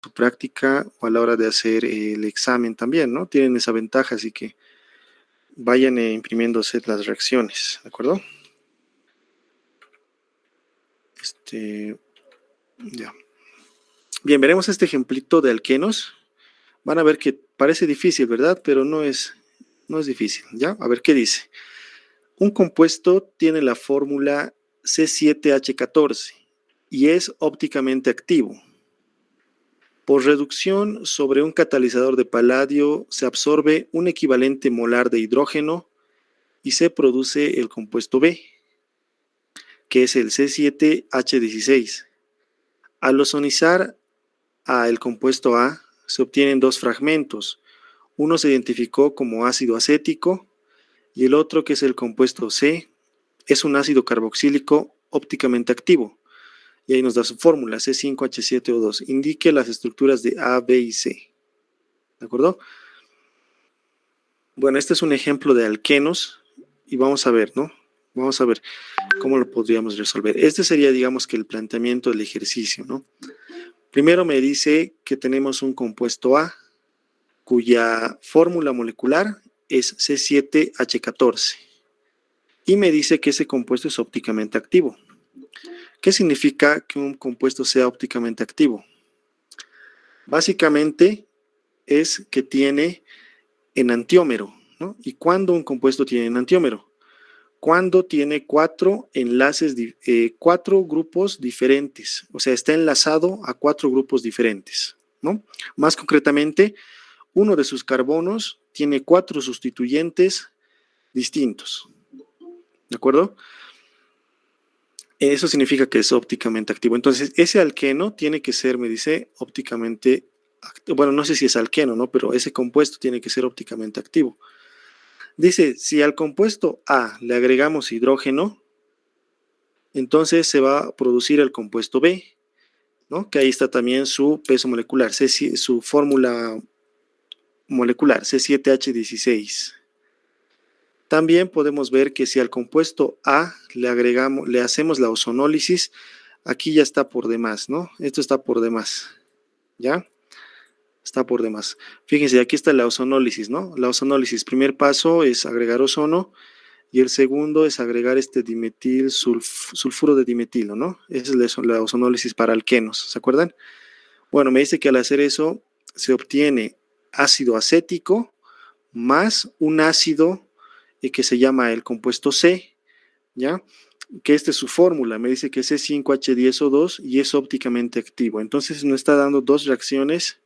su práctica o a la hora de hacer el examen también, ¿no? Tienen esa ventaja, así que vayan imprimiéndose las reacciones, ¿de acuerdo? Ya. Bien, veremos este ejemplito de alquenos. Van a ver que parece difícil, ¿verdad? Pero no es difícil, ¿ya? A ver qué dice. Un compuesto tiene la fórmula C7H14 y es ópticamente activo. Por reducción sobre un catalizador de paladio se absorbe un equivalente molar de hidrógeno y se produce el compuesto B, que es el C7H16. Al ozonizar el compuesto A, se obtienen dos fragmentos. Uno se identificó como ácido acético y el otro, que es el compuesto C, es un ácido carboxílico ópticamente activo. Y ahí nos da su fórmula, C5H7O2. Indique las estructuras de A, B y C. ¿De acuerdo? Bueno, este es un ejemplo de alquenos y vamos a ver, ¿no? Vamos a ver cómo lo podríamos resolver. Este sería, digamos, que el planteamiento del ejercicio, ¿no? Primero me dice que tenemos un compuesto A cuya fórmula molecular es C7H14 y me dice que ese compuesto es ópticamente activo. ¿Qué significa que un compuesto sea ópticamente activo? Básicamente es que tiene enantiómero, ¿no? ¿Y cuándo un compuesto tiene enantiómero? Cuando tiene cuatro enlaces, cuatro grupos diferentes, o sea, está enlazado a cuatro grupos diferentes, ¿no? Más concretamente, uno de sus carbonos tiene cuatro sustituyentes distintos, ¿de acuerdo? Eso significa que es ópticamente activo. Entonces, ese alqueno tiene que ser, me dice, ópticamente activo. Bueno, no sé si es alqueno, ¿no? Pero ese compuesto tiene que ser ópticamente activo. Dice, si al compuesto A le agregamos hidrógeno, entonces se va a producir el compuesto B, ¿no? Que ahí está también su peso molecular, su fórmula molecular, C7H16. También podemos ver que si al compuesto A le hacemos la ozonólisis, aquí ya está por demás, ¿no? Esto está por demás, ¿ya? Está por demás. Fíjense, aquí está la ozonólisis, ¿no? La ozonólisis, primer paso es agregar ozono y el segundo es agregar este dimetil sulfuro de dimetilo, ¿no? Esa es la ozonólisis para alquenos, ¿se acuerdan? Bueno, me dice que al hacer eso se obtiene ácido acético más un ácido que se llama el compuesto C, ¿ya? Que esta es su fórmula, me dice que es C5H10O2 y es ópticamente activo. Entonces nos está dando dos reacciones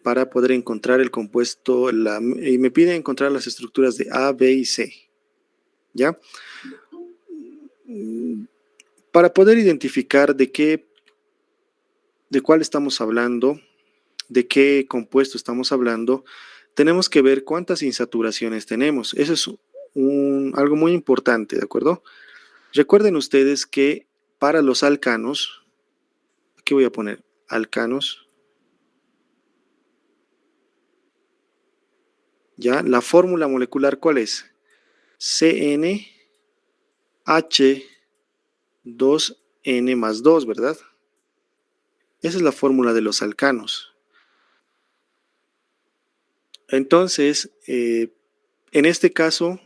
para poder encontrar el compuesto, y me pide encontrar las estructuras de A, B y C, ¿ya? Para poder identificar de cuál estamos hablando, de qué compuesto estamos hablando, tenemos que ver cuántas insaturaciones tenemos. Eso es algo muy importante, ¿de acuerdo? Recuerden ustedes que para los alcanos, aquí voy a poner alcanos, ¿ya? La fórmula molecular, ¿cuál es? CnH2n más 2, ¿verdad? Esa es la fórmula de los alcanos. Entonces, en este caso,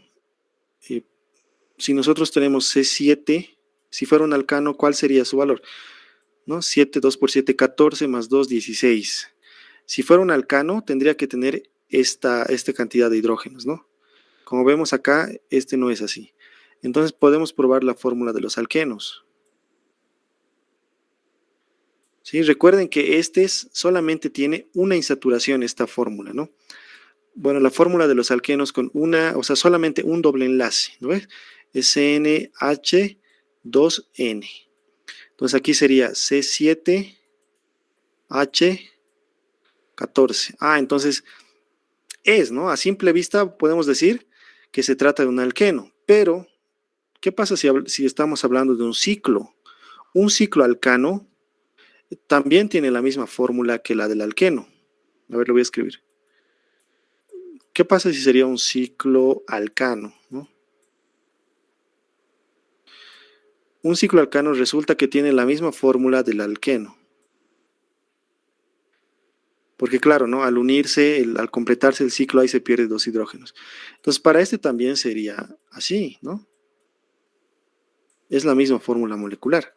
si nosotros tenemos C7, si fuera un alcano, ¿cuál sería su valor? ¿No? 7, 2 por 7, 14, más 2, 16. Si fuera un alcano, tendría que tener esta cantidad de hidrógenos, ¿no? Como vemos acá, este no es así. Entonces podemos probar la fórmula de los alquenos. ¿Sí? Recuerden que solamente tiene una insaturación esta fórmula, ¿no? Bueno, la fórmula de los alquenos con solamente un doble enlace, ¿no ves? Es CnH2n. Entonces aquí sería C7H14. Entonces ¿no? A simple vista podemos decir que se trata de un alqueno, pero ¿qué pasa si estamos hablando de un ciclo? Un ciclo alcano también tiene la misma fórmula que la del alqueno. A ver, lo voy a escribir. ¿Qué pasa si sería un ciclo alcano, ¿no? un ciclo alcano resulta que tiene la misma fórmula del alqueno. Porque claro, ¿no? Al unirse, al completarse el ciclo, ahí se pierden 2 hidrógenos. Entonces, para este también sería así, ¿no? Es la misma fórmula molecular.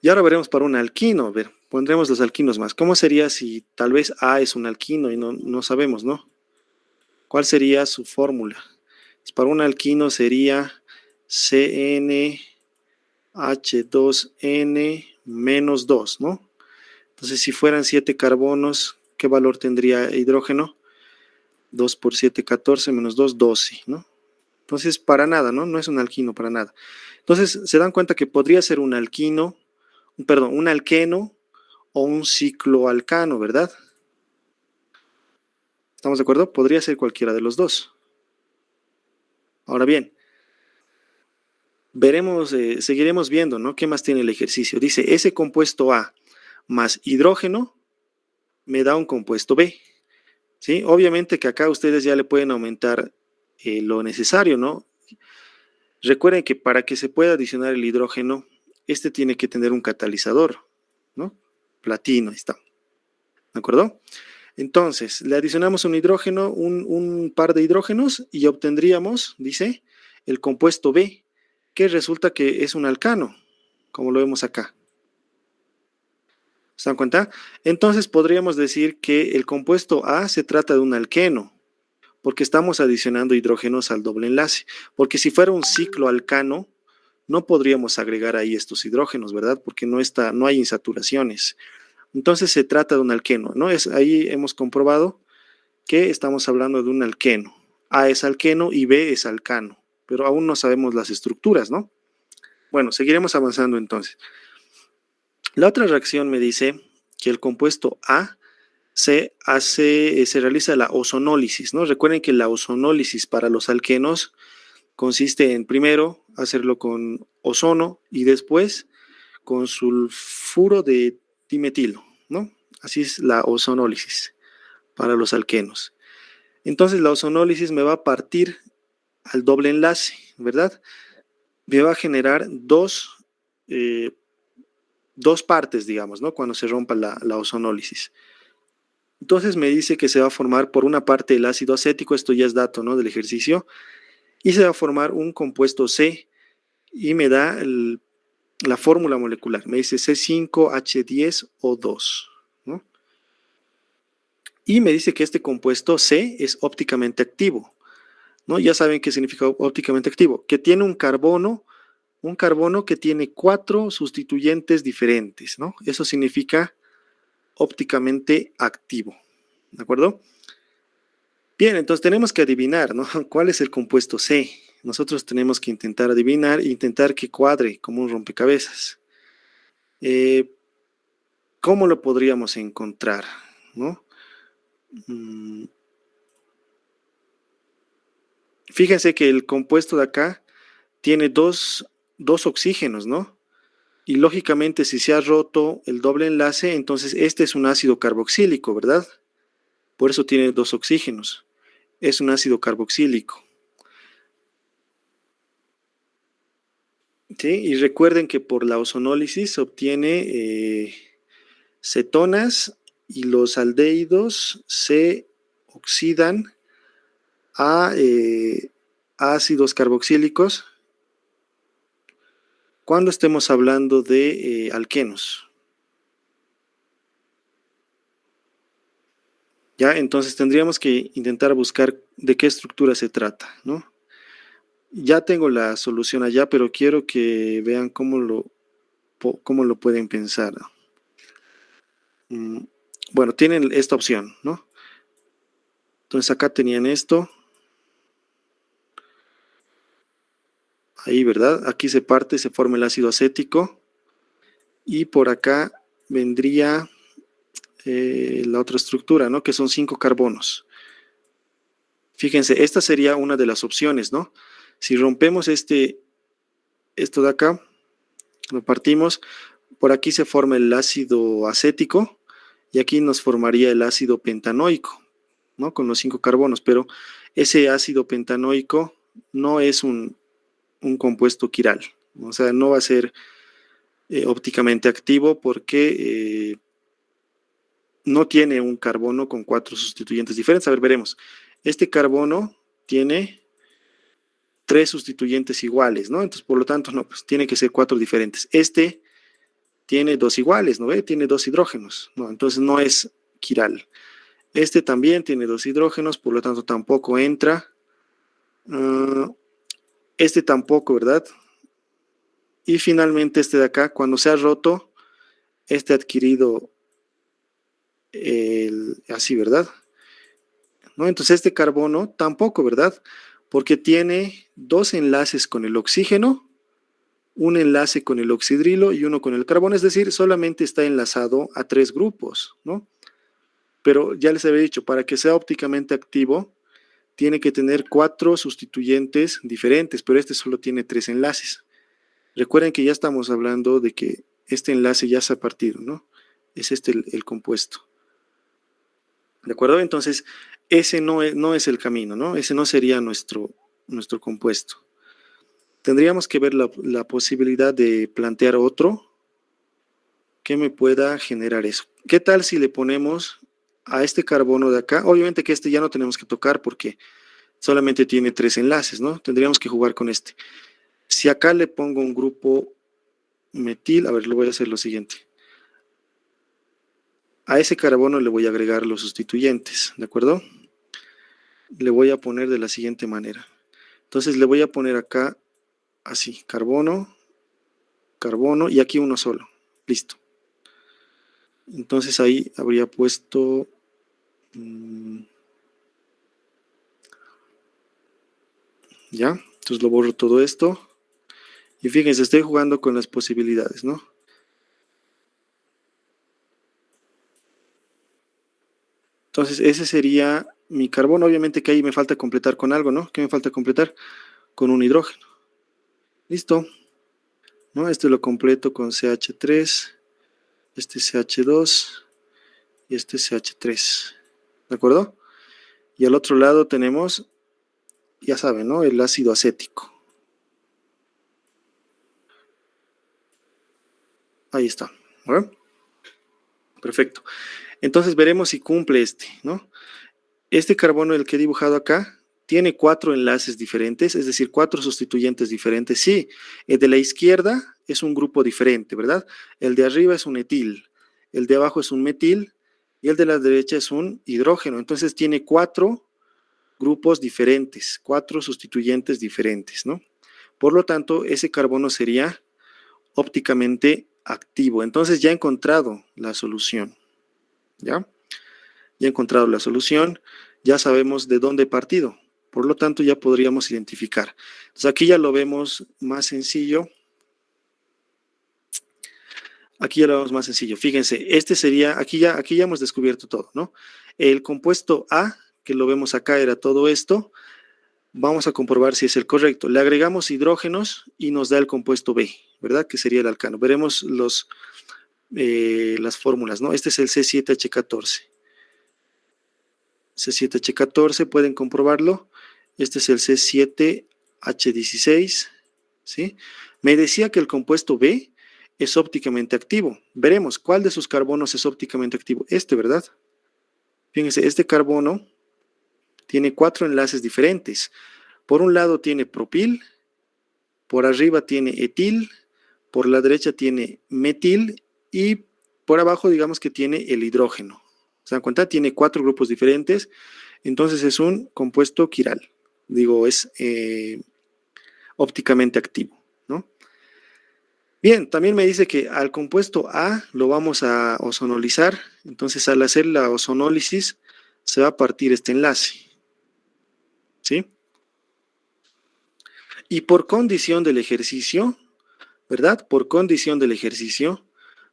Y ahora veremos para un alquino. A ver, pondremos los alquinos más. ¿Cómo sería si tal vez A es un alquino y no sabemos, ¿no? ¿Cuál sería su fórmula? Pues para un alquino sería CnH2n menos 2, ¿no? Entonces, si fueran 7 carbonos, ¿qué valor tendría hidrógeno? 2 por 7, 14, menos 2, 12, ¿no? Entonces, para nada, ¿no? No es un alquino para nada. Entonces, se dan cuenta que podría ser un alquino, perdón, un alqueno o un cicloalcano, ¿verdad? ¿Estamos de acuerdo? Podría ser cualquiera de los dos. Ahora bien, veremos, seguiremos viendo, ¿no? ¿Qué más tiene el ejercicio? Dice, ese compuesto A más hidrógeno me da un compuesto B, ¿sí? Obviamente que acá ustedes ya le pueden aumentar lo necesario, ¿no? Recuerden que para que se pueda adicionar el hidrógeno, este tiene que tener un catalizador, ¿no? Platino, ahí está. ¿De acuerdo? Entonces, le adicionamos un hidrógeno, un par de hidrógenos y obtendríamos, dice, el compuesto B, que resulta que es un alcano, como lo vemos acá. ¿Se dan cuenta? Entonces podríamos decir que el compuesto A se trata de un alqueno, porque estamos adicionando hidrógenos al doble enlace. Porque si fuera un cicloalcano, no podríamos agregar ahí estos hidrógenos, ¿verdad? Porque no hay insaturaciones. Entonces se trata de un alqueno, ¿no? Ahí hemos comprobado que estamos hablando de un alqueno. A es alqueno y B es alcano, pero aún no sabemos las estructuras, ¿no? Bueno, seguiremos avanzando entonces. La otra reacción me dice que el compuesto A se realiza la ozonólisis, ¿no? Recuerden que la ozonólisis para los alquenos consiste en primero hacerlo con ozono y después con sulfuro de dimetilo, ¿no? Así es la ozonólisis para los alquenos. Entonces la ozonólisis me va a partir al doble enlace, ¿verdad? Me va a generar dos partes, digamos, ¿no? Cuando se rompa la ozonólisis. Entonces me dice que se va a formar por una parte el ácido acético, esto ya es dato, ¿no? Del ejercicio, y se va a formar un compuesto C y me da la fórmula molecular, me dice C5H10O2, ¿no? Y me dice que este compuesto C es ópticamente activo, ¿no? Ya saben qué significa ópticamente activo, que tiene un carbono que tiene 4 sustituyentes diferentes, ¿no? Eso significa ópticamente activo, ¿de acuerdo? Bien, entonces tenemos que adivinar, ¿no? ¿Cuál es el compuesto C? Nosotros tenemos que intentar adivinar e intentar que cuadre como un rompecabezas. ¿Cómo lo podríamos encontrar, ¿no? Fíjense que el compuesto de acá tiene dos oxígenos, ¿no? Y lógicamente si se ha roto el doble enlace, entonces este es un ácido carboxílico, ¿verdad? Por eso tiene 2 oxígenos. Es un ácido carboxílico. ¿Sí? Y recuerden que por la ozonólisis se obtiene cetonas y los aldehídos se oxidan a ácidos carboxílicos cuando estemos hablando de alquenos. ¿Ya? Entonces tendríamos que intentar buscar de qué estructura se trata, ¿no? Ya tengo la solución allá, pero quiero que vean cómo lo pueden pensar. Bueno, tienen esta opción, ¿no? Entonces acá tenían esto. Ahí, ¿verdad? Aquí se parte, se forma el ácido acético. Y por acá vendría la otra estructura, ¿no? Que son 5 carbonos. Fíjense, esta sería una de las opciones, ¿no? Si rompemos esto de acá, lo partimos, por aquí se forma el ácido acético y aquí nos formaría el ácido pentanoico, Con los 5 carbonos, pero ese ácido pentanoico no es un un compuesto quiral. O sea, no va a ser ópticamente activo porque no tiene un carbono con 4 sustituyentes diferentes. A ver, veremos. Este carbono tiene 3 sustituyentes iguales, ¿no? Entonces, por lo tanto, no, pues tiene que ser 4 diferentes. Este tiene 2 iguales, ¿no ve? Tiene 2 hidrógenos, ¿no? Entonces no es quiral. Este también tiene 2 hidrógenos, por lo tanto tampoco entra. Este tampoco, ¿verdad? Y finalmente este de acá, cuando se ha roto, este ha adquirido así, ¿verdad? ¿No? Entonces este carbono tampoco, ¿verdad? Porque tiene 2 enlaces con el oxígeno, un enlace con el oxidrilo y uno con el carbono, es decir, solamente está enlazado a 3 grupos, ¿no? Pero ya les había dicho, para que sea ópticamente activo, tiene que tener 4 sustituyentes diferentes, pero este solo tiene 3 enlaces. Recuerden que ya estamos hablando de que este enlace ya se ha partido, ¿no? Es este el compuesto. ¿De acuerdo? Entonces, ese no es el camino, ¿no? Ese no sería nuestro compuesto. Tendríamos que ver la posibilidad de plantear otro que me pueda generar eso. ¿Qué tal si le ponemos a este carbono de acá? Obviamente que este ya no tenemos que tocar porque solamente tiene 3 enlaces, ¿no? Tendríamos que jugar con este. Si acá le pongo un grupo metil, a ver, lo voy a hacer lo siguiente. A ese carbono le voy a agregar los sustituyentes, ¿de acuerdo? Le voy a poner de la siguiente manera. Entonces le voy a poner acá así, carbono, carbono y aquí uno solo. Listo. Entonces ahí habría puesto... ¿ya? Entonces lo borro todo esto. Y fíjense, estoy jugando con las posibilidades, ¿no? Entonces ese sería mi carbono. Obviamente que ahí me falta completar con algo, ¿no? ¿Qué me falta completar? Con un hidrógeno. Listo. ¿No? Este lo completo con CH3, este CH2 y este CH3. ¿De acuerdo? Y al otro lado tenemos, ya saben, ¿no? El ácido acético. Ahí está. ¿Verdad? Perfecto. Entonces veremos si cumple este, ¿no? Este carbono, el que he dibujado acá, tiene 4 enlaces diferentes, es decir, 4 sustituyentes diferentes. Sí, el de la izquierda es un grupo diferente, ¿verdad? El de arriba es un etil, el de abajo es un metil y el de la derecha es un hidrógeno. Entonces tiene 4 grupos diferentes, 4 sustituyentes diferentes, ¿no? Por lo tanto, ese carbono sería ópticamente activo. Entonces ya he encontrado la solución, ¿ya? Ya he encontrado la solución, ya sabemos de dónde he partido, por lo tanto ya podríamos identificar. Entonces aquí ya lo vemos más sencillo. Aquí ya lo vemos más sencillo. Fíjense, este sería, aquí ya hemos descubierto todo, ¿no? El compuesto A, que lo vemos acá, era todo esto. Vamos a comprobar si es el correcto. Le agregamos hidrógenos y nos da el compuesto B, ¿verdad? Que sería el alcano. Veremos las fórmulas, ¿no? Este es el C7H14. C7H14, pueden comprobarlo. Este es el C7H16, ¿sí? Me decía que el compuesto B es ópticamente activo. Veremos cuál de sus carbonos es ópticamente activo. Este, ¿verdad? Fíjense, este carbono tiene 4 enlaces diferentes. Por un lado tiene propil, por arriba tiene etil, por la derecha tiene metil y por abajo digamos que tiene el hidrógeno. ¿Se dan cuenta? Tiene 4 grupos diferentes, entonces es un compuesto quiral. Digo, es ópticamente activo, ¿no? Bien, también me dice que al compuesto A lo vamos a ozonolizar, entonces al hacer la ozonólisis se va a partir este enlace, ¿sí? Y por condición del ejercicio, ¿verdad? Por condición del ejercicio,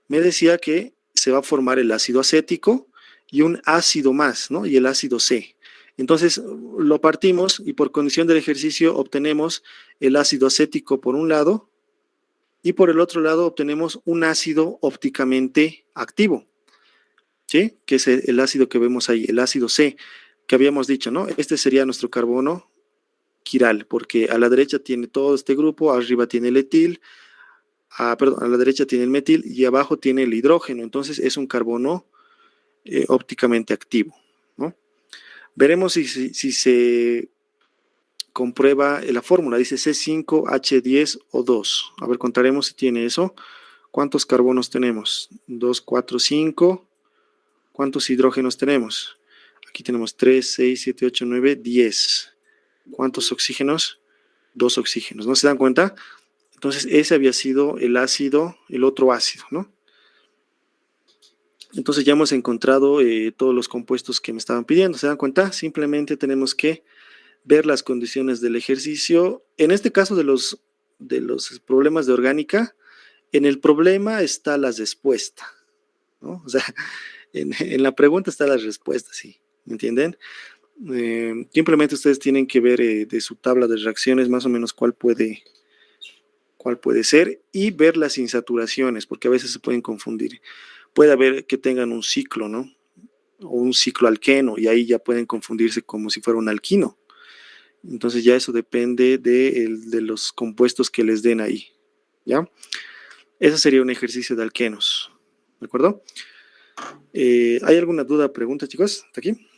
me decía que se va a formar el ácido acético y un ácido más, ¿no? Y el ácido C. Entonces lo partimos y por condición del ejercicio obtenemos el ácido acético por un lado y por el otro lado obtenemos un ácido ópticamente activo, ¿sí? Que es el ácido que vemos ahí, el ácido C, que habíamos dicho, ¿no? Este sería nuestro carbono quiral, porque a la derecha tiene todo este grupo, arriba tiene el etil, perdón, a la derecha tiene el metil y abajo tiene el hidrógeno. Entonces es un carbono ópticamente activo, ¿no? Veremos si se comprueba la fórmula. Dice C5H10O2. A ver, contaremos si tiene eso. ¿Cuántos carbonos tenemos? 2, 4, 5. ¿Cuántos hidrógenos tenemos? Aquí tenemos 3, 6, 7, 8, 9, 10. ¿Cuántos oxígenos? 2 oxígenos. ¿No se dan cuenta? Entonces ese había sido el ácido, el otro ácido, ¿no? Entonces ya hemos encontrado todos los compuestos que me estaban pidiendo. ¿Se dan cuenta? Simplemente tenemos que ver las condiciones del ejercicio. En este caso de los problemas de orgánica, en el problema está la respuesta, ¿no? O sea, en la pregunta está la respuesta, ¿sí? ¿Me entienden? Simplemente ustedes tienen que ver de su tabla de reacciones más o menos cuál puede ser y ver las insaturaciones, porque a veces se pueden confundir. Puede haber que tengan un ciclo, ¿no? O un ciclo alqueno, y ahí ya pueden confundirse como si fuera un alquino. Entonces ya eso depende de los compuestos que les den ahí, ¿ya? Ese sería un ejercicio de alquenos, ¿de acuerdo? ¿Hay alguna duda, pregunta, chicos? ¿Hasta aquí?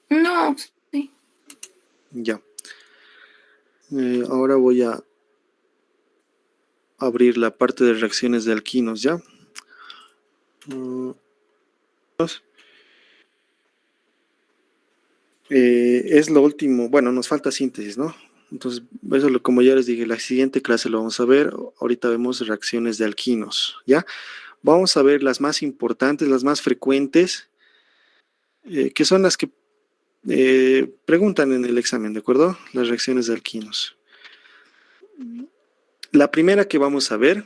No, sí. Ya. Ahora voy a abrir la parte de reacciones de alquinos, ¿ya? Es lo último, bueno, nos falta síntesis, ¿no? Entonces, eso como ya les dije, la siguiente clase lo vamos a ver. Ahorita vemos reacciones de alquinos, ¿ya? Vamos a ver las más importantes, las más frecuentes, que son las que preguntan en el examen, ¿de acuerdo? Las reacciones de alquinos. La primera que vamos a ver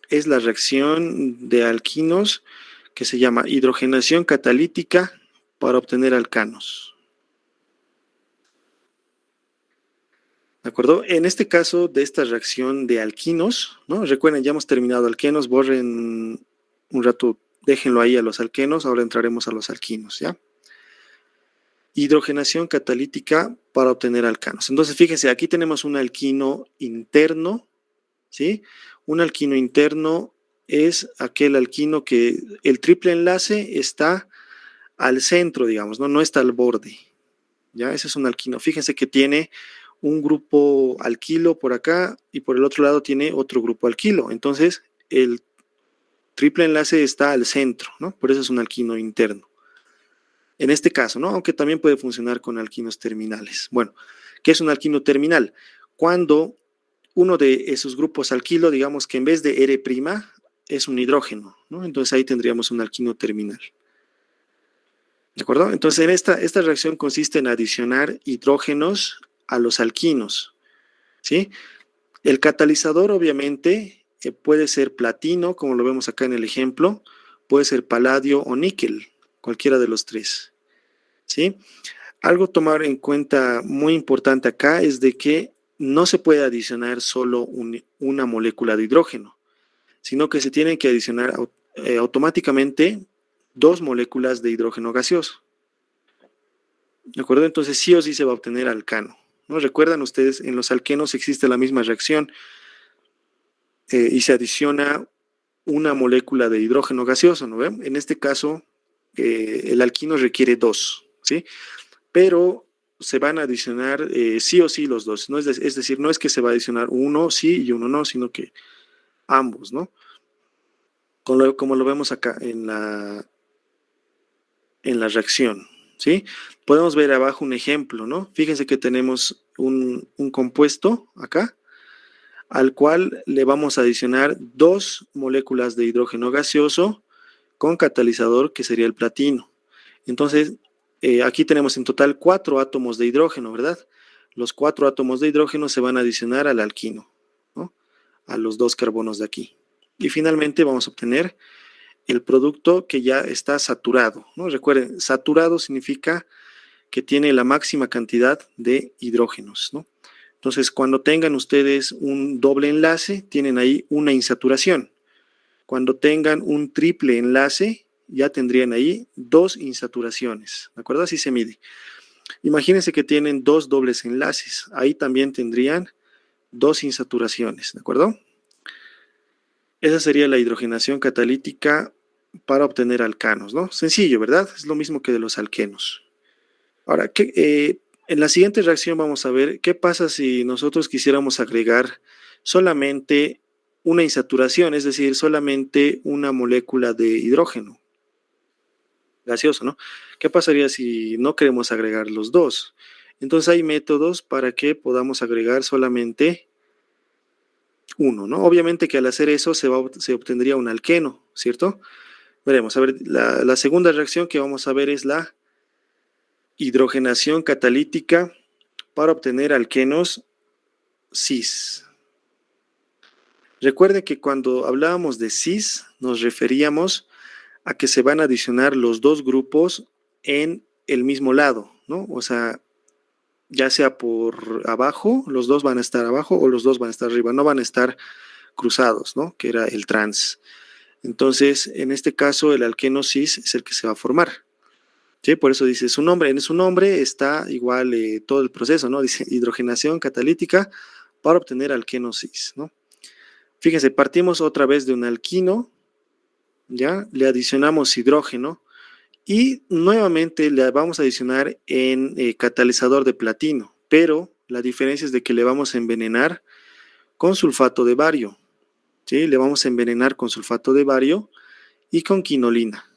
es la reacción de alquinos que se llama hidrogenación catalítica para obtener alcanos. ¿De acuerdo? En este caso de esta reacción de alquinos, ¿no? Recuerden, ya hemos terminado alquenos, borren un rato, déjenlo ahí a los alquenos, ahora entraremos a los alquinos, ¿ya? Hidrogenación catalítica para obtener alcanos. Entonces, fíjense, aquí tenemos un alquino interno, ¿sí? Un alquino interno es aquel alquino que el triple enlace está al centro, digamos, ¿no? No está al borde, ¿ya? Ese es un alquino. Fíjense que tiene un grupo alquilo por acá y por el otro lado tiene otro grupo alquilo. Entonces, el triple enlace está al centro, ¿no? Por eso es un alquino interno. En este caso, ¿no? Aunque también puede funcionar con alquinos terminales. Bueno, ¿qué es un alquino terminal? Cuando uno de esos grupos alquilo, digamos que en vez de R' es un hidrógeno, ¿no? Entonces ahí tendríamos un alquino terminal. ¿De acuerdo? Entonces en esta reacción consiste en adicionar hidrógenos a los alquinos, ¿sí? El catalizador obviamente puede ser platino, como lo vemos acá en el ejemplo, puede ser paladio o níquel, cualquiera de los tres, ¿sí? Algo a tomar en cuenta muy importante acá es de que no se puede adicionar solo una molécula de hidrógeno, sino que se tienen que adicionar automáticamente 2 moléculas de hidrógeno gaseoso. ¿De acuerdo? Entonces sí o sí se va a obtener alcano, ¿no? Recuerdan ustedes, en los alquenos existe la misma reacción y se adiciona una molécula de hidrógeno gaseoso, ¿no ven? En este caso, el alquino requiere 2, ¿sí? Pero se van a adicionar sí o sí los dos, ¿no? Es decir, no es que se va a adicionar uno sí y uno no, sino que ambos, ¿no? Como lo vemos acá en la reacción, ¿sí? Podemos ver abajo un ejemplo, ¿no? Fíjense que tenemos un compuesto acá, al cual le vamos a adicionar 2 moléculas de hidrógeno gaseoso con catalizador, que sería el platino. Entonces, aquí tenemos en total 4 átomos de hidrógeno, ¿verdad? Los 4 átomos de hidrógeno se van a adicionar al alquino, ¿no? A los 2 carbonos de aquí. Y finalmente vamos a obtener el producto que ya está saturado, ¿no? Recuerden, saturado significa que tiene la máxima cantidad de hidrógenos, ¿no? Entonces, cuando tengan ustedes un doble enlace, tienen ahí una insaturación. Cuando tengan un triple enlace, ya tendrían ahí dos insaturaciones, ¿de acuerdo? Así se mide. Imagínense que tienen dos dobles enlaces, ahí también tendrían dos insaturaciones, ¿de acuerdo? Esa sería la hidrogenación catalítica para obtener alcanos, ¿no? Sencillo, ¿verdad? Es lo mismo que de los alquenos. Ahora, en la siguiente reacción vamos a ver qué pasa si nosotros quisiéramos agregar solamente una insaturación, es decir, solamente una molécula de hidrógeno gaseoso, ¿no? ¿Qué pasaría si no queremos agregar los dos? Entonces hay métodos para que podamos agregar solamente uno, ¿no? Obviamente que al hacer eso se obtendría un alqueno, ¿cierto? Veremos, a ver, la segunda reacción que vamos a ver es la hidrogenación catalítica para obtener alquenos cis. Recuerden que cuando hablábamos de cis nos referíamos a que se van a adicionar los dos grupos en el mismo lado, ¿no? O sea, ya sea por abajo, los dos van a estar abajo o los dos van a estar arriba, no van a estar cruzados, ¿no? Que era el trans. Entonces, en este caso, el alqueno cis es el que se va a formar. ¿Sí? Por eso dice su nombre. En su nombre está igual todo el proceso, ¿no? Dice hidrogenación catalítica para obtener alqueno cis, ¿no? Fíjense, partimos otra vez de un alquino, ¿ya? Le adicionamos hidrógeno y nuevamente le vamos a adicionar en catalizador de platino, pero la diferencia es de que le vamos a envenenar con sulfato de bario, ¿sí? Le vamos a envenenar con sulfato de bario y con quinolina.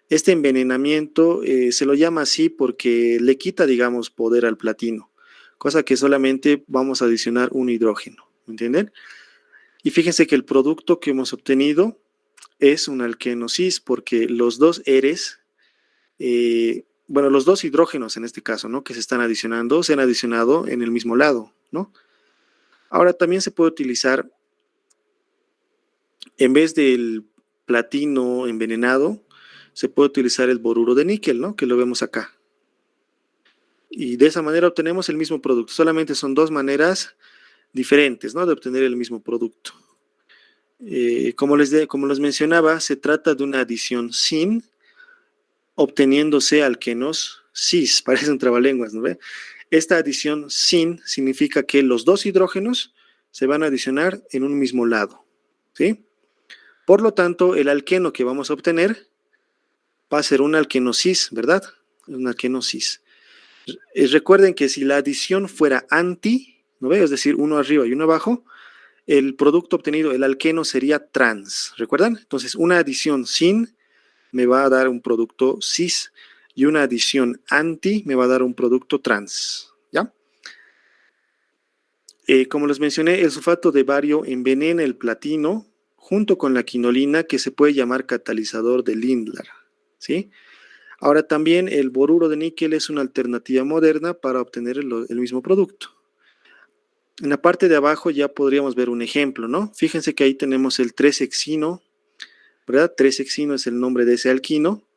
Este envenenamiento se lo llama así porque le quita, digamos, poder al platino, cosa que solamente vamos a adicionar un hidrógeno, ¿me entienden? Y fíjense que el producto que hemos obtenido es un alqueno cis porque los dos eres, bueno, los dos hidrógenos en este caso, ¿no? Que se están adicionando, se han adicionado en el mismo lado, ¿no? Ahora también se puede utilizar, en vez del platino envenenado, se puede utilizar el boruro de níquel, ¿no? Que lo vemos acá. Y de esa manera obtenemos el mismo producto. Solamente son dos maneras diferentes, ¿no? De obtener el mismo producto. Como les mencionaba, se trata de una adición sin obteniéndose alquenos cis, parece un trabalenguas, ¿no ve? Esta adición sin significa que los dos hidrógenos se van a adicionar en un mismo lado, ¿sí? Por lo tanto, el alqueno que vamos a obtener va a ser un alqueno cis, ¿verdad? Un alqueno cis. Recuerden que si la adición fuera anti, ¿no ve? Es decir, uno arriba y uno abajo, el producto obtenido, el alqueno, sería trans, ¿recuerdan? Entonces, una adición sin me va a dar un producto cis y una adición anti me va a dar un producto trans, ¿ya? Como les mencioné, el sulfato de bario envenena el platino junto con la quinolina, que se puede llamar catalizador de Lindlar, ¿sí? Ahora también el boruro de níquel es una alternativa moderna para obtener el mismo producto. En la parte de abajo ya podríamos ver un ejemplo, ¿no? Fíjense que ahí tenemos el 3-hexino, ¿verdad? 3-hexino es el nombre de ese alquino,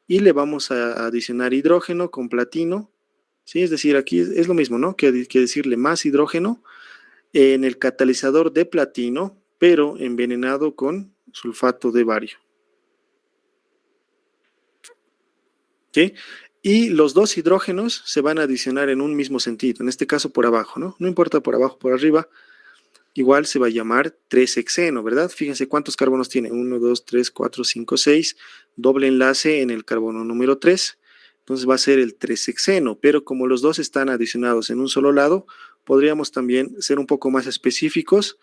y le vamos a adicionar hidrógeno con platino, ¿sí? Es decir, aquí es lo mismo, ¿no? Que decirle más hidrógeno en el catalizador de platino, pero envenenado con sulfato de bario, ¿sí? Y los dos hidrógenos se van a adicionar en un mismo sentido, en este caso por abajo, ¿no? No importa por abajo o por arriba, igual se va a llamar 3-hexeno, ¿verdad? Fíjense cuántos carbonos tiene, 1, 2, 3, 4, 5, 6, doble enlace en el carbono número 3, entonces va a ser el 3-hexeno, pero como los dos están adicionados en un solo lado, podríamos también ser un poco más específicos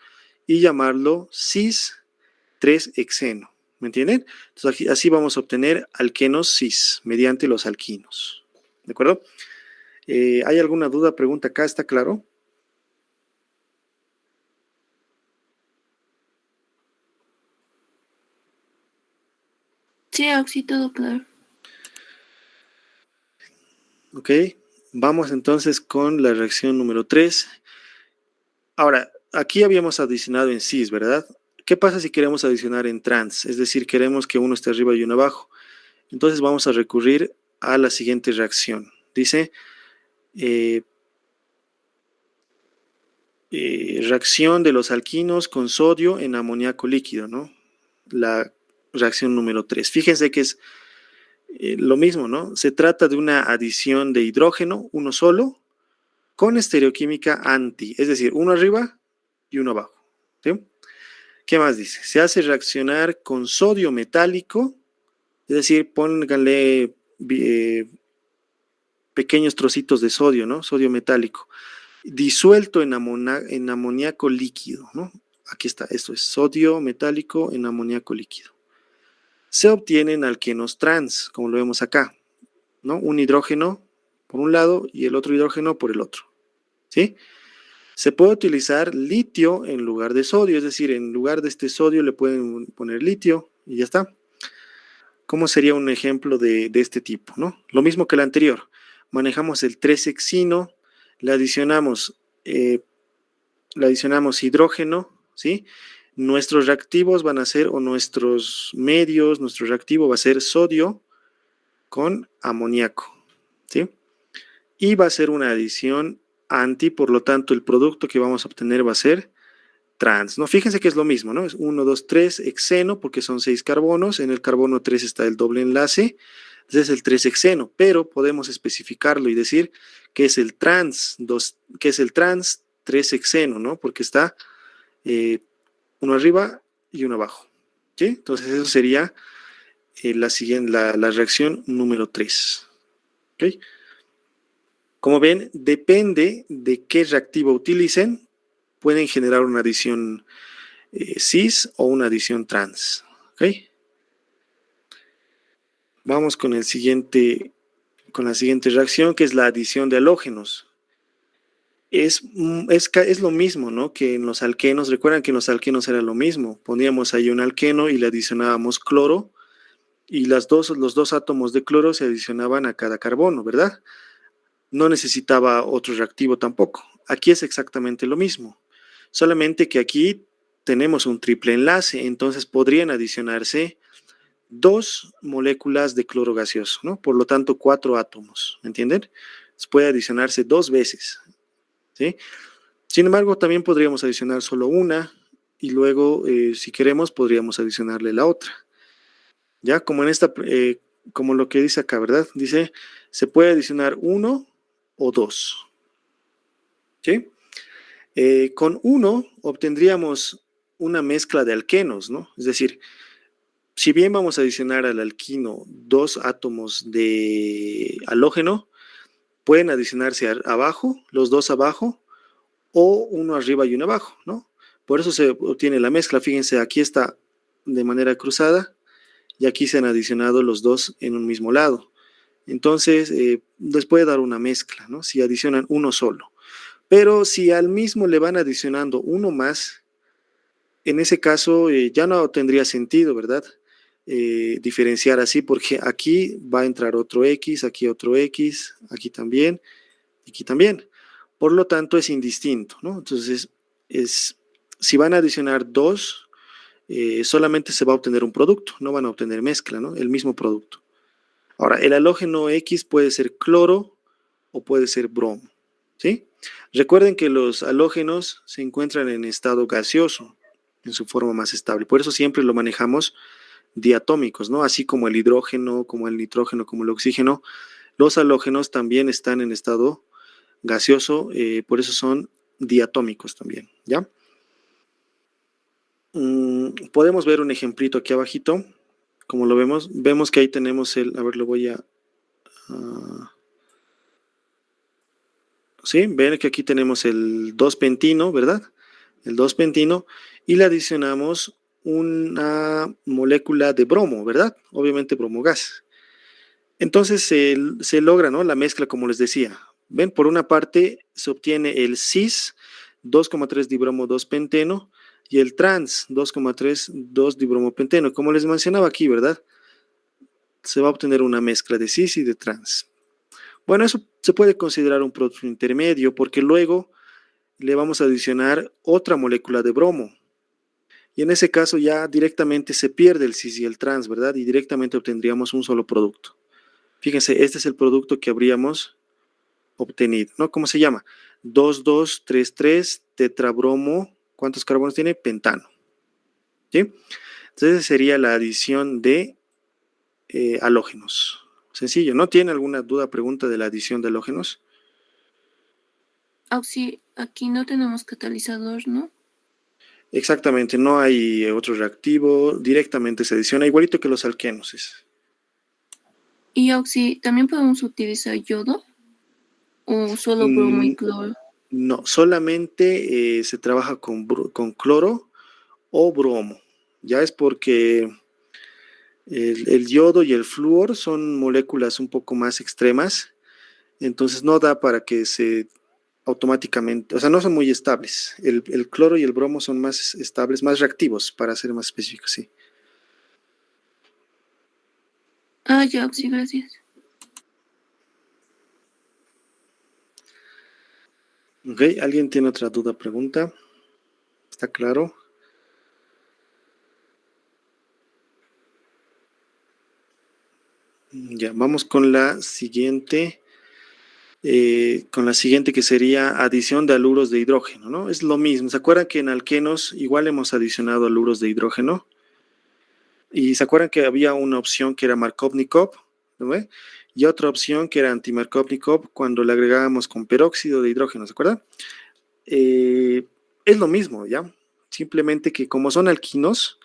y llamarlo cis-3-hexeno, ¿me entienden? Entonces aquí, así vamos a obtener alquenos cis mediante los alquinos, ¿de acuerdo? ¿Hay alguna duda, pregunta acá? ¿Está claro? Sí, Oxy, todo claro. Ok, vamos entonces con la reacción número 3. Ahora, aquí habíamos adicionado en cis, ¿verdad? ¿Qué pasa si queremos adicionar en trans? Es decir, queremos que uno esté arriba y uno abajo. Entonces vamos a recurrir a la siguiente reacción. Dice, reacción de los alquinos con sodio en amoníaco líquido, ¿no? La reacción número 3. Fíjense que es lo mismo, ¿no? Se trata de una adición de hidrógeno, uno solo, con estereoquímica anti, es decir, uno arriba y uno abajo, ¿sí? ¿Qué más dice? Se hace reaccionar con sodio metálico, es decir, pónganle pequeños trocitos de sodio, ¿no? Sodio metálico, disuelto en amoníaco líquido, ¿no? Aquí está, esto es sodio metálico en amoníaco líquido. Se obtienen alquenos trans, como lo vemos acá, ¿no? Un hidrógeno por un lado y el otro hidrógeno por el otro, ¿sí? Se puede utilizar litio en lugar de sodio, es decir, en lugar de este sodio le pueden poner litio y ya está. ¿Cómo sería un ejemplo de este tipo, ¿no? Lo mismo que el anterior. Manejamos el 3-hexino, le adicionamos hidrógeno, ¿sí? Nuestros reactivos van a ser, o nuestros medios, nuestro reactivo va a ser sodio con amoníaco, ¿sí? Y va a ser una adición anti, por lo tanto el producto que vamos a obtener va a ser trans, ¿no? Fíjense que es lo mismo, ¿no? Es 1, 2, 3, hexeno, porque son 6 carbonos, en el carbono 3 está el doble enlace, entonces es el 3-hexeno, pero podemos especificarlo y decir que es el trans 3-hexeno, ¿no? Porque está uno arriba y uno abajo, ¿sí? Entonces eso sería la reacción número 3, ¿ok? Como ven, depende de qué reactivo utilicen, pueden generar una adición cis o una adición trans, ¿ok? Vamos con la siguiente reacción, que es la adición de halógenos. Es lo mismo, ¿no? Que en los alquenos. Recuerdan que en los alquenos era lo mismo. Poníamos ahí un alqueno y le adicionábamos cloro y los dos átomos de cloro se adicionaban a cada carbono, ¿verdad? No necesitaba otro reactivo tampoco. Aquí es exactamente lo mismo. Solamente que aquí tenemos un triple enlace, entonces podrían adicionarse 2 moléculas de cloro gaseoso, ¿no? Por lo tanto, 4 átomos, ¿entienden? Puede adicionarse 2 veces, ¿sí? Sin embargo, también podríamos adicionar solo una y luego, si queremos, podríamos adicionarle la otra. Ya, como en como lo que dice acá, ¿verdad? Dice, se puede adicionar 1 o 2, ¿sí? Con 1 obtendríamos una mezcla de alquenos, ¿no? Es decir, si bien vamos a adicionar al alquino 2 átomos de halógeno, pueden adicionarse abajo, los 2 abajo, o uno arriba y uno abajo, ¿no? Por eso se obtiene la mezcla. Fíjense, aquí está de manera cruzada y aquí se han adicionado los 2 en un mismo lado. Entonces, les puede dar una mezcla, ¿no? Si adicionan uno solo. Pero si al mismo le van adicionando uno más, en ese caso ya no tendría sentido, ¿verdad? Diferenciar así, porque aquí va a entrar otro X, aquí aquí también, aquí también. Por lo tanto, es indistinto, ¿no? Entonces, si van a adicionar 2, solamente se va a obtener un producto, no van a obtener mezcla, ¿no? El mismo producto. Ahora, el halógeno X puede ser cloro o puede ser bromo, ¿sí? Recuerden que los halógenos se encuentran en estado gaseoso, en su forma más estable. Por eso siempre lo manejamos diatómicos, ¿no? Así como el hidrógeno, como el nitrógeno, como el oxígeno, los halógenos también están en estado gaseoso, por eso son diatómicos también, ¿ya? Podemos ver un ejemplito aquí abajito, como lo vemos que ahí tenemos a ver, lo voy a... ¿sí? Ven que aquí tenemos el 2-pentino, ¿verdad? El 2-pentino, y le adicionamos una molécula de bromo, ¿verdad? Obviamente bromogas. Entonces se logra, ¿no? La mezcla, como les decía. Ven, por una parte se obtiene el cis, 2,3 dibromo 2-penteno, y el trans, 2,3 2-dibromopenteno. Como les mencionaba aquí, ¿verdad? Se va a obtener una mezcla de cis y de trans. Bueno, eso se puede considerar un producto intermedio porque luego le vamos a adicionar otra molécula de bromo. Y en ese caso ya directamente se pierde el cis y el trans, ¿verdad? Y directamente obtendríamos un solo producto. Fíjense, este es el producto que habríamos obtenido, ¿no? ¿Cómo se llama? 2233 tetrabromo, ¿cuántos carbonos tiene? Pentano, ¿sí? Entonces sería la adición de halógenos. Sencillo, ¿no? ¿Tiene alguna duda, pregunta de la adición de halógenos? Aquí no tenemos catalizador, ¿no? Exactamente, no hay otro reactivo, directamente se adiciona, igualito que los alquenos. Y ¿también podemos utilizar yodo? ¿O solo bromo y cloro? No, solamente se trabaja con cloro o bromo. Ya es porque el yodo y el flúor son moléculas un poco más extremas, entonces no da para que se automáticamente, o sea, no son muy estables. El cloro y el bromo son más estables, más reactivos, para ser más específicos, sí. Ya, gracias. Ok, ¿alguien tiene otra duda, pregunta? ¿Está claro? Ya, vamos con la siguiente. Que sería adición de haluros de hidrógeno, ¿no? Es lo mismo. ¿Se acuerdan que en alquenos igual hemos adicionado haluros de hidrógeno? Y ¿se acuerdan que había una opción que era Markovnikov? ¿No ve? Y otra opción que era anti-Markovnikov cuando le agregábamos con peróxido de hidrógeno, ¿se acuerdan? Es lo mismo, ¿ya? Simplemente que como son alquinos,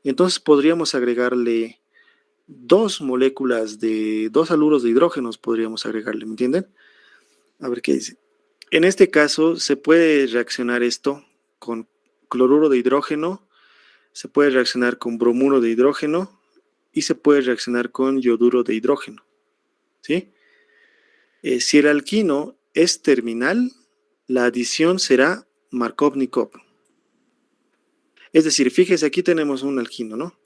entonces podríamos agregarle dos haluros de hidrógenos, podríamos agregarle, ¿me entienden? A ver qué dice. En este caso, se puede reaccionar esto con cloruro de hidrógeno, se puede reaccionar con bromuro de hidrógeno y se puede reaccionar con yoduro de hidrógeno, ¿sí? Si el alquino es terminal, la adición será Markovnikov. Es decir, fíjese, aquí tenemos un alquino, ¿no?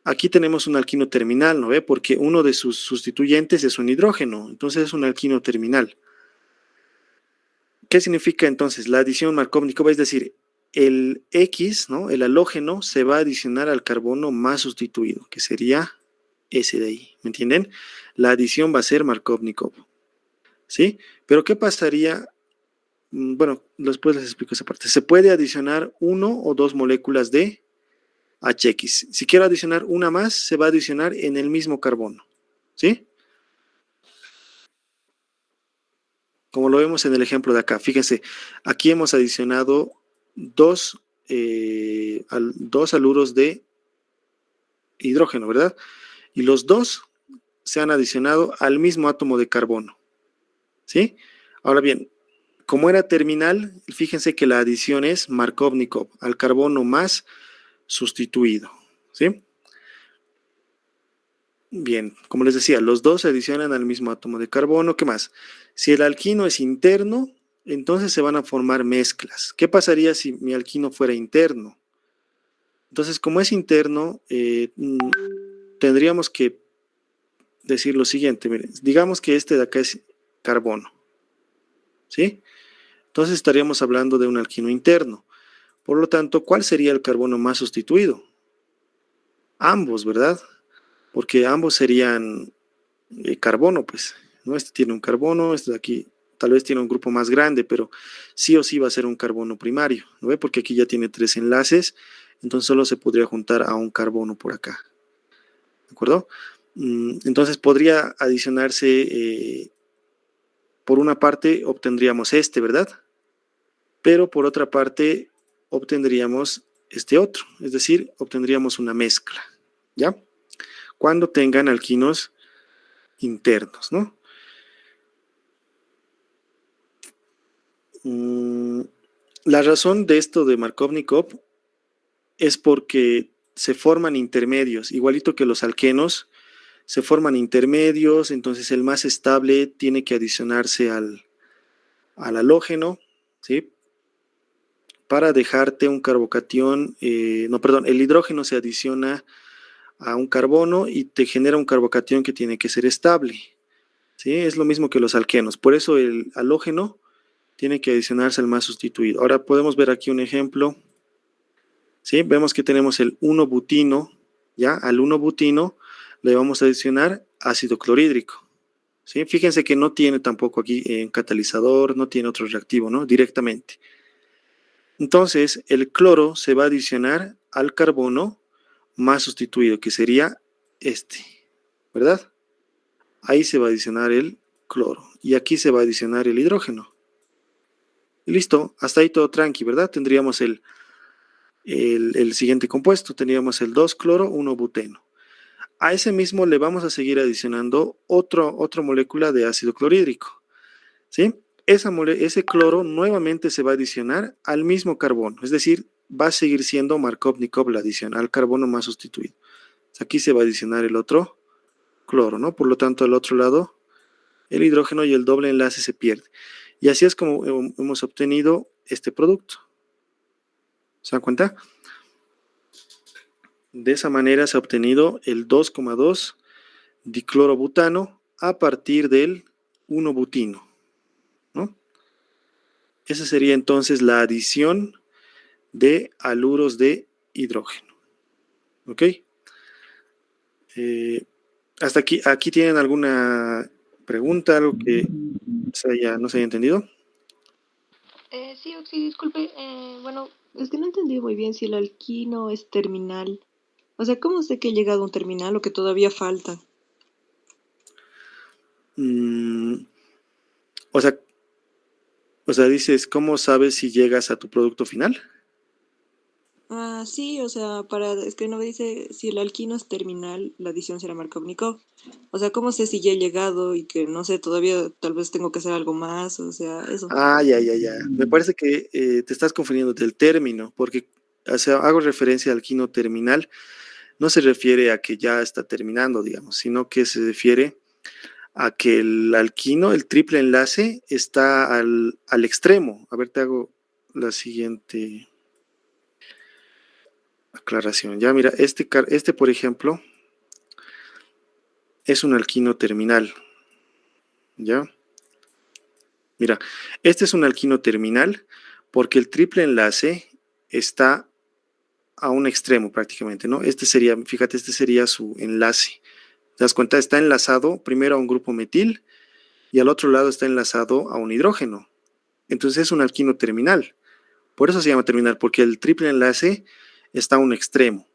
Aquí tenemos un alquino terminal, ¿no ve? Porque uno de sus sustituyentes es un hidrógeno, entonces es un alquino terminal. ¿Qué significa entonces la adición Markovnikov? Es decir, el X, ¿no? El halógeno se va a adicionar al carbono más sustituido, que sería ese de ahí, ¿me entienden? La adición va a ser Markovnikov, ¿sí? Pero ¿qué pasaría? Bueno, después les explico esa parte. Se puede adicionar uno o dos moléculas de HX. Si quiero adicionar una más, se va a adicionar en el mismo carbono, ¿sí? Como lo vemos en el ejemplo de acá. Fíjense, aquí hemos adicionado dos haluros de hidrógeno, ¿verdad? Y los dos se han adicionado al mismo átomo de carbono, ¿sí? Ahora bien, como era terminal, fíjense que la adición es Markovnikov, al carbono más sustituido, ¿sí? Bien, como les decía, los dos se adicionan al mismo átomo de carbono. ¿Qué más? Si el alquino es interno, entonces se van a formar mezclas. ¿Qué pasaría si mi alquino fuera interno? Entonces, como es interno, tendríamos que decir lo siguiente. Miren, digamos que este de acá es carbono, ¿sí? Entonces estaríamos hablando de un alquino interno. Por lo tanto, ¿cuál sería el carbono más sustituido? Ambos, ¿verdad? Porque ambos serían carbono, pues, ¿no? Este tiene un carbono, este de aquí tal vez tiene un grupo más grande, pero sí o sí va a ser un carbono primario, ¿no ve? Porque aquí ya tiene 3 enlaces, entonces solo se podría juntar a un carbono por acá, ¿de acuerdo? Entonces podría adicionarse, por una parte obtendríamos este, ¿verdad? Pero por otra parte obtendríamos este otro, es decir, obtendríamos una mezcla, ¿ya? Cuando tengan alquinos internos, ¿no? La razón de esto de Markovnikov es porque se forman intermedios, igualito que los alquenos, se forman intermedios, entonces el más estable tiene que adicionarse al halógeno, ¿sí? Para dejarte un carbocatión, no, perdón, el hidrógeno se adiciona a un carbono y te genera un carbocatión que tiene que ser estable, ¿sí? Es lo mismo que los alquenos, por eso el halógeno tiene que adicionarse al más sustituido. Ahora podemos ver aquí un ejemplo, ¿sí? Vemos que tenemos el 1-butino, ¿ya? Al 1-butino le vamos a adicionar ácido clorhídrico, ¿sí? Fíjense que no tiene tampoco aquí catalizador, no tiene otro reactivo, ¿no? Directamente. Entonces, el cloro se va a adicionar al carbono más sustituido, que sería este, ¿verdad? Ahí se va a adicionar el cloro y aquí se va a adicionar el hidrógeno. Y listo, hasta ahí todo tranqui, ¿verdad? Tendríamos el siguiente compuesto, tendríamos el 2-cloro, 1-buteno. A ese mismo le vamos a seguir adicionando otra molécula de ácido clorhídrico, ¿sí? Ese cloro nuevamente se va a adicionar al mismo carbono, es decir, va a seguir siendo Markovnikov la adición al carbono más sustituido. Aquí se va a adicionar el otro cloro, ¿no? Por lo tanto, al otro lado, el hidrógeno y el doble enlace se pierde. Y así es como hemos obtenido este producto. ¿Se dan cuenta? De esa manera se ha obtenido el 2,2 diclorobutano a partir del 1-butino, ¿no? Esa sería entonces la adición de haluros de hidrógeno. ¿Ok? Hasta aquí tienen alguna pregunta, algo que no se haya entendido. Sí, Oxy, disculpe. Bueno, es que no entendí muy bien si el alquino es terminal. O sea, ¿cómo sé que he llegado a un terminal o que todavía falta? O sea, dices, ¿cómo sabes si llegas a tu producto final? Ah, sí, o sea, es que no me dice si el alquino es terminal, la adición será Markovnikov. O sea, ¿cómo sé si ya he llegado y que no sé, todavía tal vez tengo que hacer algo más? O sea, eso. Ah, ya. Me parece que te estás confundiendo del término, porque hago referencia al alquino terminal, no se refiere a que ya está terminando, digamos, sino que se refiere a que el alquino, el triple enlace, está al extremo. A ver, te hago la siguiente aclaración. Ya, mira, por ejemplo, es un alquino terminal. ¿Ya? Mira, este es un alquino terminal porque el triple enlace está a un extremo prácticamente, ¿no? Fíjate, este sería su enlace. ¿Te das cuenta? Está enlazado primero a un grupo metil y al otro lado está enlazado a un hidrógeno. Entonces es un alquino terminal. Por eso se llama terminal, porque el triple enlace está a un extremo.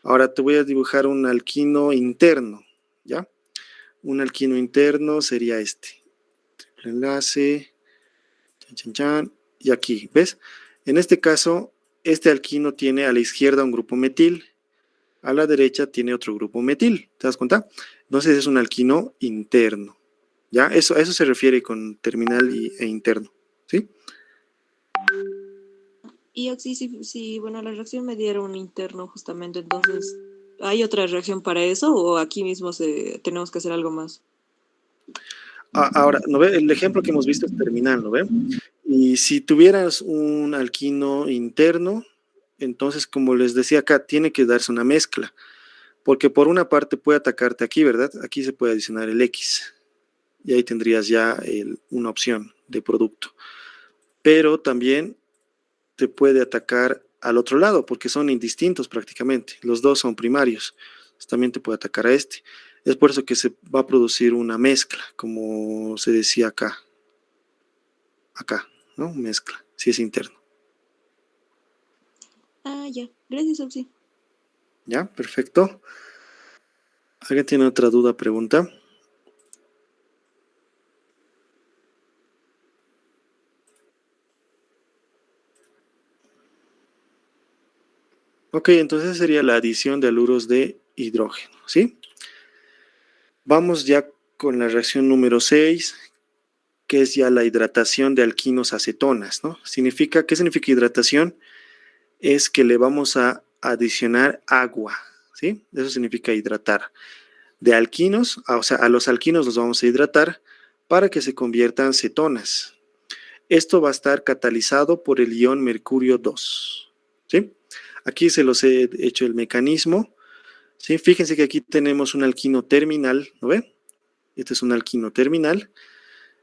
Ahora te voy a dibujar un alquino interno, ¿ya? Un alquino interno sería este. Triple enlace, chan, chan, chan, y aquí, ¿ves? En este caso, este alquino tiene a la izquierda un grupo metil, a la derecha tiene otro grupo metil, ¿te das cuenta? Entonces es un alquino interno, ¿ya? A eso se refiere con terminal e interno, ¿sí? Y Oxy, sí, bueno, la reacción me dieron un interno justamente, entonces, ¿hay otra reacción para eso o aquí mismo tenemos que hacer algo más? Ahora, ¿no ve? El ejemplo que hemos visto es terminal, ¿no ve? Y si tuvieras un alquino interno, entonces, como les decía acá, tiene que darse una mezcla, porque por una parte puede atacarte aquí, ¿verdad? Aquí se puede adicionar el X, y ahí tendrías ya una opción de producto. Pero también te puede atacar al otro lado, porque son indistintos prácticamente. Los dos son primarios. Entonces, también te puede atacar a este. Es por eso que se va a producir una mezcla, como se decía acá, ¿no? Mezcla, si es interno. Ah, ya. Gracias, Oxy. ¿Ya? Perfecto. ¿Alguien tiene otra duda, pregunta? Ok, entonces sería la adición de haluros de hidrógeno, ¿sí? Vamos ya con la reacción número 6, que es ya la hidratación de alquinos acetonas, ¿no? ¿Qué significa hidratación? Es que le vamos a adicionar agua, ¿sí? Eso significa hidratar. De alquinos, o sea, a los alquinos los vamos a hidratar para que se conviertan cetonas. Esto va a estar catalizado por el ion mercurio 2, ¿sí? Aquí se los he hecho el mecanismo, ¿sí? Fíjense que aquí tenemos un alquino terminal, ¿no ven? Este es un alquino terminal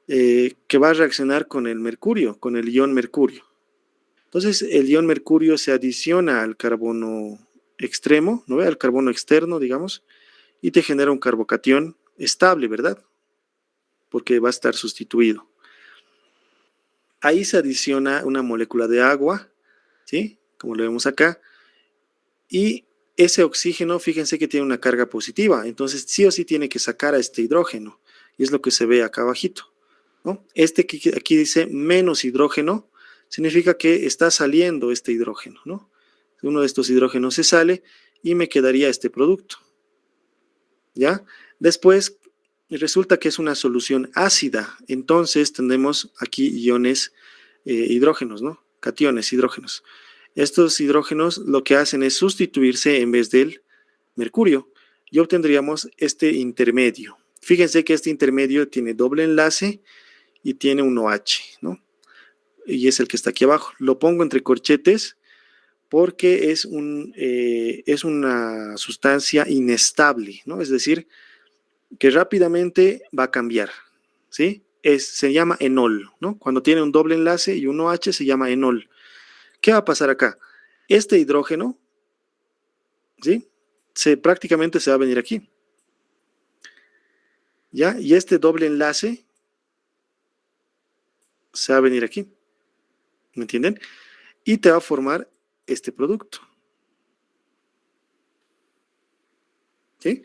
que va a reaccionar con el mercurio, con el ion mercurio. Entonces, el ion mercurio se adiciona al carbono extremo, ¿no ve? Al carbono externo, digamos, y te genera un carbocatión estable, ¿verdad? porque va a estar sustituido. Ahí se adiciona una molécula de agua, ¿sí? Como lo vemos acá. Y ese oxígeno, fíjense que tiene una carga positiva, entonces sí o sí tiene que sacar a este hidrógeno, y es lo que se ve acá abajito, ¿no? Este que aquí dice menos hidrógeno, significa que está saliendo este hidrógeno, ¿no? Uno de estos hidrógenos se sale y me quedaría este producto, ¿ya? Después resulta que es una solución ácida, entonces tendremos aquí iones hidrógenos, ¿no? Cationes, hidrógenos. Estos hidrógenos lo que hacen es sustituirse en vez del mercurio y obtendríamos este intermedio. Fíjense que este intermedio tiene doble enlace y tiene un OH, ¿no? Y es el que está aquí abajo. Lo pongo entre corchetes porque es una sustancia inestable, ¿no? Es decir, que rápidamente va a cambiar, ¿sí? Se llama enol, ¿no? Cuando tiene un doble enlace y un OH se llama enol. ¿Qué va a pasar acá? Este hidrógeno, ¿sí? Prácticamente se va a venir aquí, ¿ya? Y este doble enlace se va a venir aquí, ¿me entienden? Y te va a formar este producto, ¿sí?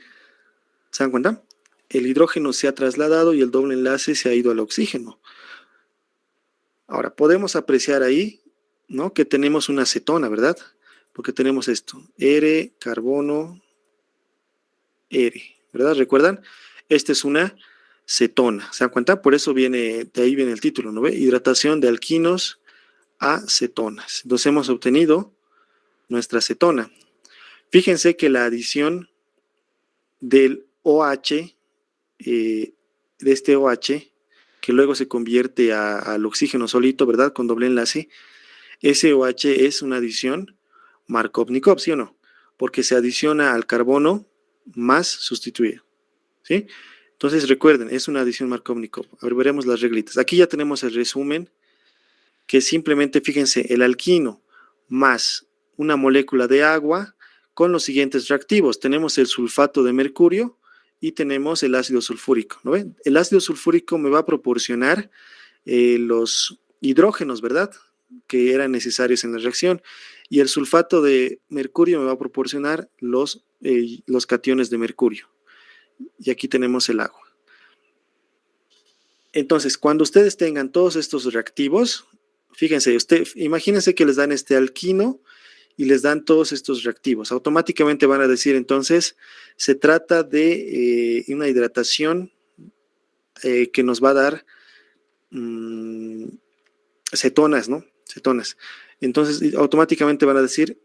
¿Se dan cuenta? El hidrógeno se ha trasladado y el doble enlace se ha ido al oxígeno. Ahora, podemos apreciar ahí, ¿no? Que tenemos una cetona, ¿verdad? Porque tenemos esto, R, carbono, R, ¿verdad? ¿Recuerdan? Esta es una cetona, ¿se dan cuenta? Por eso de ahí viene el título, ¿no ve? Hidratación de alquinos a cetonas. Entonces hemos obtenido nuestra cetona. Fíjense que la adición del OH, de este OH, que luego se convierte al oxígeno solito, ¿verdad? Con doble enlace, ese OH es una adición Markovnikov, ¿sí o no? Porque se adiciona al carbono más sustituido, ¿sí? Entonces recuerden, es una adición Markovnikov. A ver, veremos las reglitas. Aquí ya tenemos el resumen, que simplemente, fíjense, el alquino más una molécula de agua con los siguientes reactivos. Tenemos el sulfato de mercurio y tenemos el ácido sulfúrico, ¿no ven? El ácido sulfúrico me va a proporcionar los hidrógenos, ¿verdad?, que eran necesarios en la reacción, y el sulfato de mercurio me va a proporcionar los cationes de mercurio. Y aquí tenemos el agua. Entonces, cuando ustedes tengan todos estos reactivos, fíjense, imagínense que les dan este alquino y les dan todos estos reactivos. Automáticamente van a decir, entonces, se trata de una hidratación que nos va a dar cetonas, ¿no? Cetonas. Entonces, automáticamente van a decir,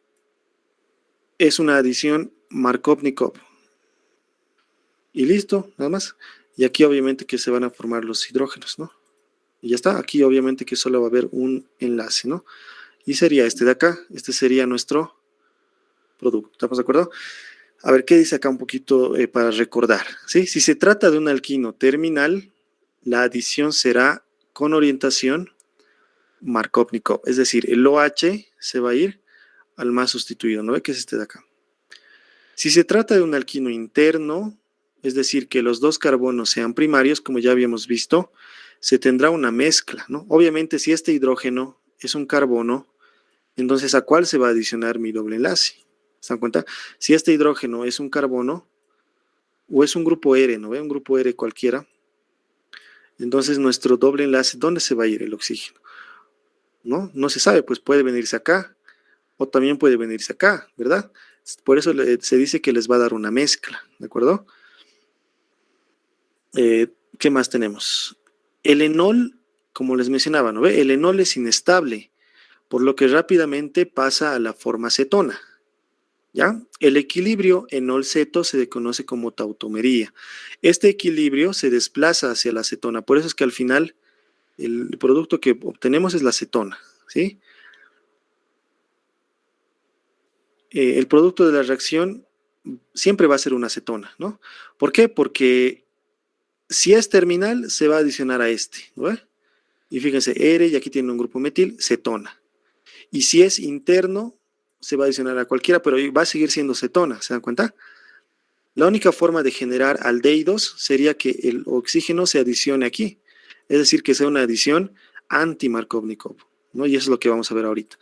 es una adición Markovnikov. Y listo, nada más. Y aquí obviamente que se van a formar los hidrógenos, ¿no? Y ya está. Aquí obviamente que solo va a haber un enlace, ¿no? Y sería este de acá. Este sería nuestro producto. ¿Estamos de acuerdo? A ver, ¿qué dice acá un poquito para recordar? ¿Sí? Si se trata de un alquino terminal, la adición será con orientación Markovnikov. Es decir, el OH se va a ir al más sustituido, ¿no ve? Que es este de acá. Si se trata de un alquino interno, es decir, que los dos carbonos sean primarios, como ya habíamos visto, se tendrá una mezcla, ¿no? Obviamente, si este hidrógeno es un carbono, entonces ¿a cuál se va a adicionar mi doble enlace? ¿Se dan cuenta? Si este hidrógeno es un carbono o es un grupo R, ¿no ve? Un grupo R cualquiera, entonces nuestro doble enlace, ¿dónde se va a ir el oxígeno? ¿No? No se sabe, pues puede venirse acá o también puede venirse acá, ¿verdad? Por eso se dice que les va a dar una mezcla, ¿de acuerdo? ¿Qué más tenemos? El enol, como les mencionaba, ¿no ve? El enol es inestable, por lo que rápidamente pasa a la forma cetona, ¿ya? El equilibrio enol-ceto se conoce como tautomería. Este equilibrio se desplaza hacia la cetona, por eso es que al final el producto que obtenemos es la cetona, ¿sí? El producto de la reacción siempre va a ser una cetona, ¿no? ¿Por qué? Porque si es terminal, se va a adicionar a este, ¿no? Y fíjense, R, y aquí tiene un grupo metil, cetona. Y si es interno, se va a adicionar a cualquiera, pero va a seguir siendo cetona, ¿se dan cuenta? La única forma de generar aldehídos sería que el oxígeno se adicione aquí, es decir, que sea una adición anti-Markovnikov, ¿no? Y eso es lo que vamos a ver ahorita.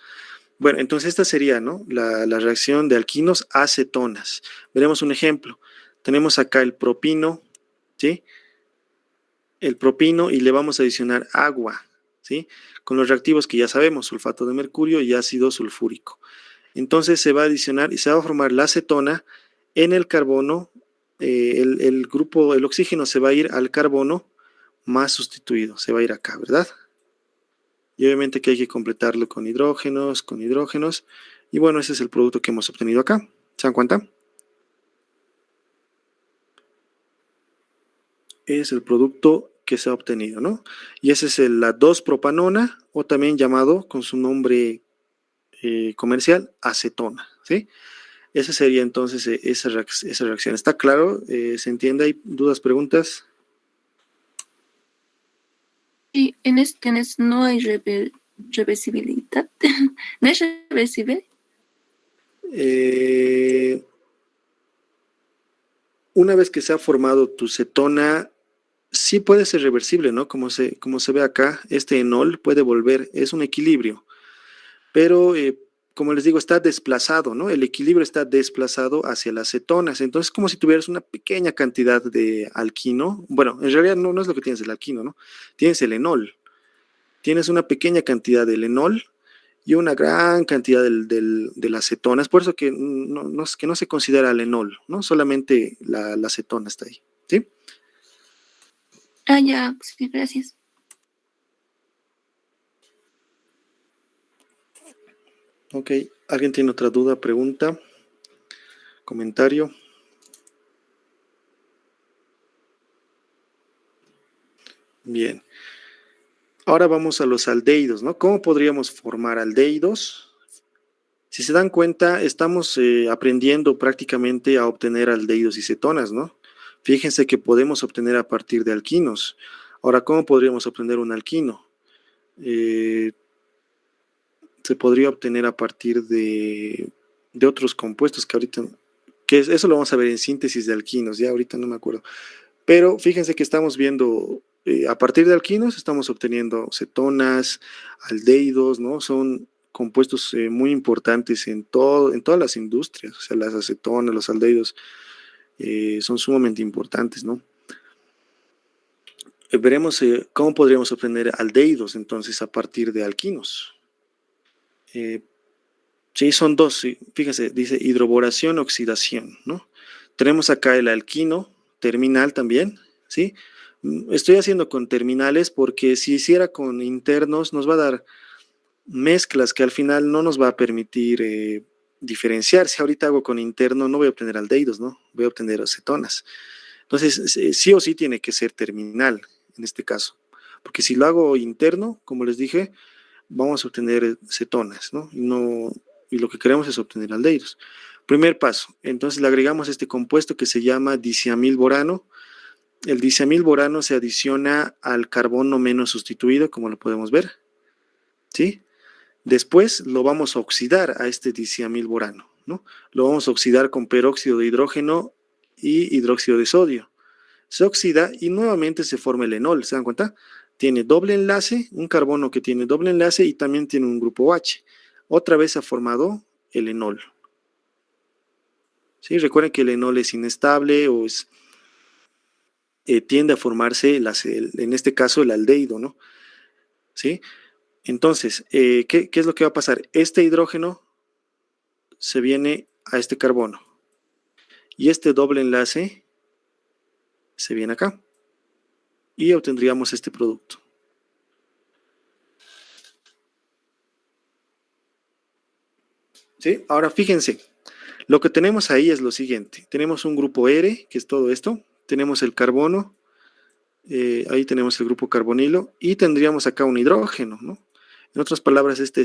Bueno, entonces esta sería, ¿no?, la reacción de alquinos a cetonas. Veremos un ejemplo. Tenemos acá el propino, ¿sí? El propino y le vamos a adicionar agua, ¿sí? Con los reactivos que ya sabemos, sulfato de mercurio y ácido sulfúrico. Entonces se va a adicionar y se va a formar la acetona en el carbono. El oxígeno se va a ir al carbono más sustituido, se va a ir acá, ¿verdad? Y obviamente que hay que completarlo con hidrógenos, y bueno, ese es el producto que hemos obtenido acá. ¿Se dan cuenta? Es el producto que se ha obtenido, ¿no? Y ese es la 2-propanona, o también llamado con su nombre comercial, acetona, ¿sí? Esa sería entonces esa reacción. ¿Está claro? ¿Se entiende? ¿Hay dudas, preguntas? Sí, en este no hay reversibilidad. ¿No es reversible? Una vez que se ha formado tu cetona, sí puede ser reversible, ¿no? Como se ve acá, este enol puede volver, es un equilibrio, pero como les digo, está desplazado, ¿no? El equilibrio está desplazado hacia las cetonas, entonces como si tuvieras una pequeña cantidad de alquino. Bueno, en realidad no es lo que tienes el alquino, ¿no? Tienes el enol, tienes una pequeña cantidad del enol y una gran cantidad de las cetonas, por eso que no se considera el enol, ¿no? Solamente la acetona está ahí, ¿sí? Ah, ya, sí, gracias. Ok, ¿alguien tiene otra duda, pregunta, comentario? Bien. Ahora vamos a los aldehídos, ¿no? ¿Cómo podríamos formar aldehídos? Si se dan cuenta, estamos aprendiendo prácticamente a obtener aldehídos y cetonas, ¿no? Fíjense que podemos obtener a partir de alquinos. Ahora, ¿cómo podríamos obtener un alquino? Se podría obtener a partir de otros compuestos que ahorita, eso lo vamos a ver en síntesis de alquinos, ya ahorita no me acuerdo. Pero fíjense que estamos viendo, a partir de alquinos estamos obteniendo cetonas, aldehídos, ¿no? Son compuestos muy importantes en todas las industrias, o sea, las acetonas, los aldehídos son sumamente importantes, ¿no? Veremos cómo podríamos obtener aldehídos entonces a partir de alquinos. Sí, son dos, sí. Fíjense, dice hidroboración, oxidación, ¿no? Tenemos acá el alquino terminal también, ¿sí? Estoy haciendo con terminales porque si hiciera con internos nos va a dar mezclas que al final no nos va a permitir diferenciar. Si ahorita hago con interno no voy a obtener aldehídos, ¿no? Voy a obtener acetonas. Entonces, sí o sí tiene que ser terminal en este caso, porque si lo hago interno, como les dije, vamos a obtener cetonas, ¿no? Y lo que queremos es obtener aldehídos. Primer paso, entonces le agregamos este compuesto que se llama diciamilborano. El diciamilborano se adiciona al carbono menos sustituido, como lo podemos ver, ¿sí? Después lo vamos a oxidar a este diciamilborano, ¿no? Lo vamos a oxidar con peróxido de hidrógeno y hidróxido de sodio. Se oxida y nuevamente se forma el enol, ¿se dan cuenta? Tiene doble enlace, un carbono que tiene doble enlace y también tiene un grupo H. Otra vez se ha formado el enol. ¿Sí? Recuerden que el enol es inestable o tiende a formarse, en este caso, el aldehído, ¿no? ¿Sí? Entonces, ¿qué es lo que va a pasar? Este hidrógeno se viene a este carbono y este doble enlace se viene acá y obtendríamos este producto. ¿Sí? Ahora fíjense, lo que tenemos ahí es lo siguiente. Tenemos un grupo R, que es todo esto. Tenemos el carbono. Ahí tenemos el grupo carbonilo. Y tendríamos acá un hidrógeno, ¿no? En otras palabras, este